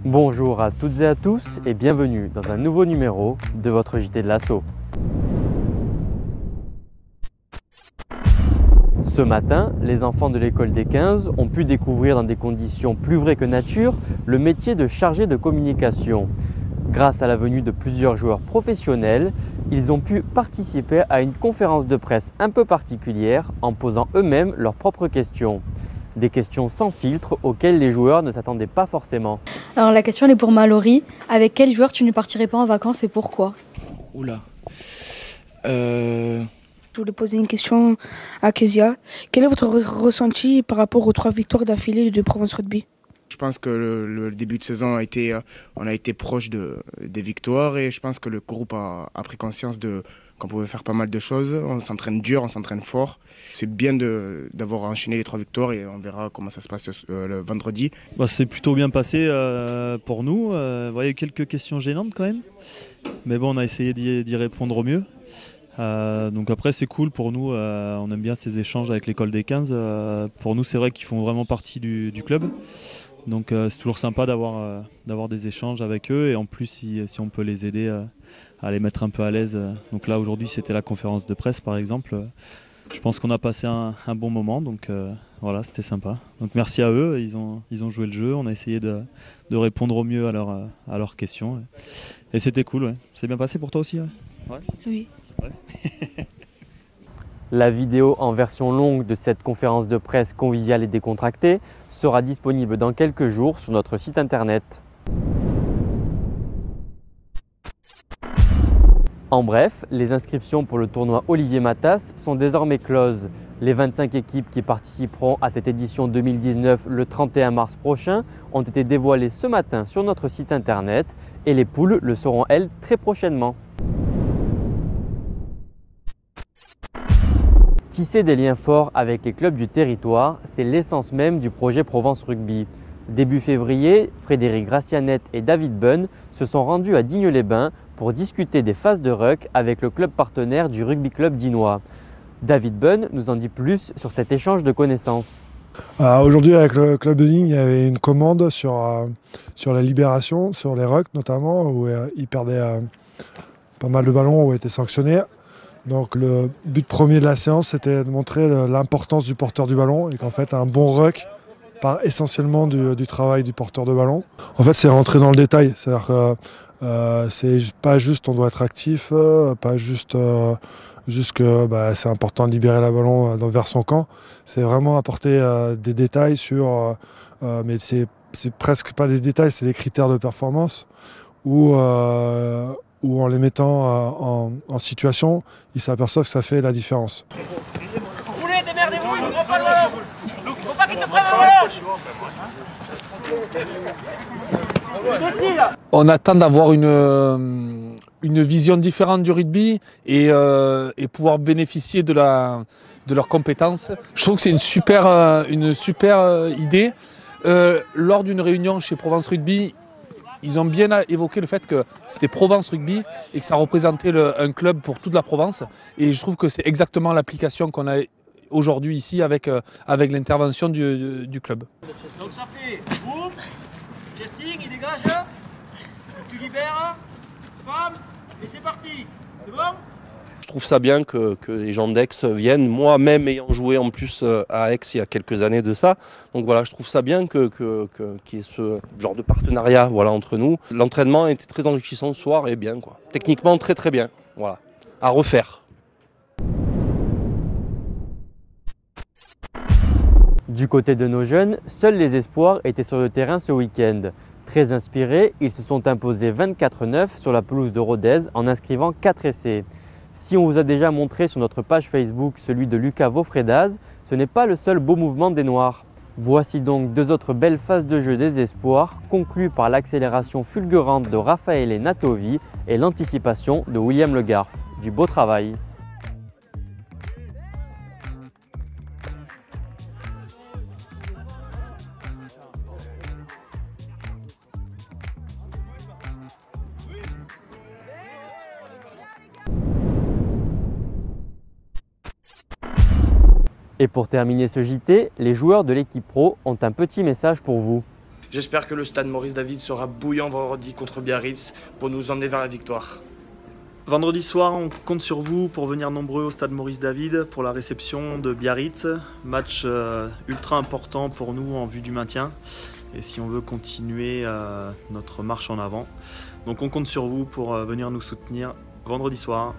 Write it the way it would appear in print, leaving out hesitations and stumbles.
Bonjour à toutes et à tous et bienvenue dans un nouveau numéro de votre JT de l'Asso. Ce matin, les enfants de l'école des 15 ont pu découvrir dans des conditions plus vraies que nature le métier de chargé de communication. Grâce à la venue de plusieurs joueurs professionnels, ils ont pu participer à une conférence de presse un peu particulière en posant eux-mêmes leurs propres questions. Des questions sans filtre auxquelles les joueurs ne s'attendaient pas forcément. Alors la question elle est pour Mallory. Avec quel joueur tu ne partirais pas en vacances et pourquoi? Oula. Je voulais poser une question à Kezia. Quel est votre ressenti par rapport aux 3 victoires d'affilée de Provence Rugby? Je pense que le début de saison on a été proche des victoires et je pense que le groupe a pris conscience qu'on pouvait faire pas mal de choses. On s'entraîne dur, on s'entraîne fort. C'est bien d'avoir enchaîné les 3 victoires et on verra comment ça se passe le vendredi. C'est plutôt bien passé pour nous. Il y a eu quelques questions gênantes quand même. Mais bon, on a essayé d'y répondre au mieux. Donc après c'est cool pour nous, on aime bien ces échanges avec l'école des 15. Pour nous c'est vrai qu'ils font vraiment partie du club. Donc c'est toujours sympa d'avoir des échanges avec eux et en plus si on peut les aider à les mettre un peu à l'aise. Donc là aujourd'hui c'était la conférence de presse par exemple. Je pense qu'on a passé un bon moment, donc voilà, c'était sympa. Donc merci à eux, ils ont joué le jeu, on a essayé de répondre au mieux à leurs questions. Et c'était cool, ouais. C'est bien passé pour toi aussi, ouais. Oui. Ouais. La vidéo en version longue de cette conférence de presse conviviale et décontractée sera disponible dans quelques jours sur notre site internet. En bref, les inscriptions pour le tournoi Olivier Matas sont désormais closes. Les 25 équipes qui participeront à cette édition 2019 le 31 mars prochain ont été dévoilées ce matin sur notre site internet et les poules le seront elles très prochainement. Tisser des liens forts avec les clubs du territoire, c'est l'essence même du projet Provence Rugby. Début février, Frédéric Gracianet et David Bunn se sont rendus à Digne-les-Bains pour discuter des phases de ruck avec le club partenaire du rugby club dinois. David Bunn nous en dit plus sur cet échange de connaissances. Aujourd'hui avec le club de Digne, il y avait une commande sur la libération, sur les rucks notamment, où ils perdaient pas mal de ballons, où ils étaient sanctionnés. Donc le but premier de la séance, c'était de montrer l'importance du porteur du ballon et qu'en fait un bon ruck part essentiellement du travail du porteur de ballon. En fait c'est rentrer dans le détail, c'est-à-dire que c'est pas juste on doit être actif, pas juste que c'est important de libérer le ballon vers son camp. C'est vraiment apporter des détails sur, mais c'est presque pas des détails, c'est des critères de performance où en les mettant en situation, ils s'aperçoivent que ça fait la différence. Roulez, démerdez-vous, il ne prend pas le ballon. Faut pas qu'il te prenne le ballon. On attend d'avoir une vision différente du rugby et pouvoir bénéficier de leurs compétences. Je trouve que c'est une super idée. Lors d'une réunion chez Provence Rugby, ils ont bien évoqué le fait que c'était Provence Rugby et que ça représentait un club pour toute la Provence. Et je trouve que c'est exactement l'application qu'on a aujourd'hui ici avec l'intervention du club. Donc ça fait boum, gesting, il dégage, tu libères, bam, et c'est parti. C'est bon? Je trouve ça bien que les gens d'Aix viennent, moi-même ayant joué en plus à Aix il y a quelques années de ça. Donc voilà, je trouve ça bien qu'il y ait ce genre de partenariat entre nous. L'entraînement était très enrichissant ce soir et bien, quoi. Techniquement très très bien, voilà, à refaire. Du côté de nos jeunes, seuls les espoirs étaient sur le terrain ce week-end. Très inspirés, ils se sont imposés 24-9 sur la pelouse de Rodez en inscrivant 4 essais. Si on vous a déjà montré sur notre page Facebook celui de Lucas Vaufredaz, ce n'est pas le seul beau mouvement des Noirs. Voici donc 2 autres belles phases de jeu des espoirs, conclues par l'accélération fulgurante de Raffaele Natovi et l'anticipation de William Le Garf. Du beau travail. Et pour terminer ce JT, les joueurs de l'équipe pro ont un petit message pour vous. J'espère que le stade Maurice David sera bouillant vendredi contre Biarritz pour nous emmener vers la victoire. Vendredi soir, on compte sur vous pour venir nombreux au stade Maurice David pour la réception de Biarritz. Match ultra important pour nous en vue du maintien et si on veut continuer notre marche en avant. Donc on compte sur vous pour venir nous soutenir vendredi soir.